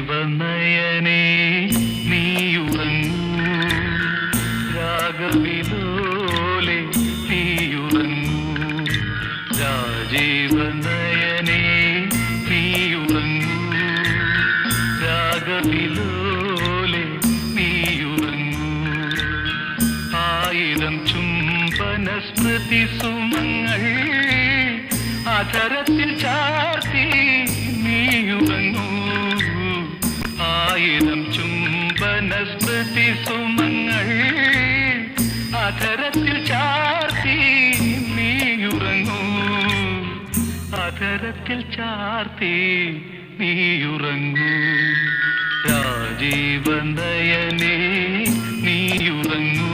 രാജീവനയനേ നീയുറങ്ങൂ, രാഗവിലോലെ നീയുറങ്ങൂ. രാജീവനയനേ നീയുറങ്ങൂ, രാഗവിലോലെ നീയുറങ്ങൂ. ആയിരം ചുംബന സ്മൃതി സുമങ്ങൾ അധരത്തിൽ ചാർത്തി നീയുറങ്ങൂ. ആയിരം ചുംബന സ്മൃതി സുമങ്ങൾ അധരത്തിൽ ചാർത്തി നീയുറങ്ങൂ. അധരത്തിൽ ചാർത്തി നീയുറങ്ങൂ. രാജീവനയനേ നീയുറങ്ങൂ.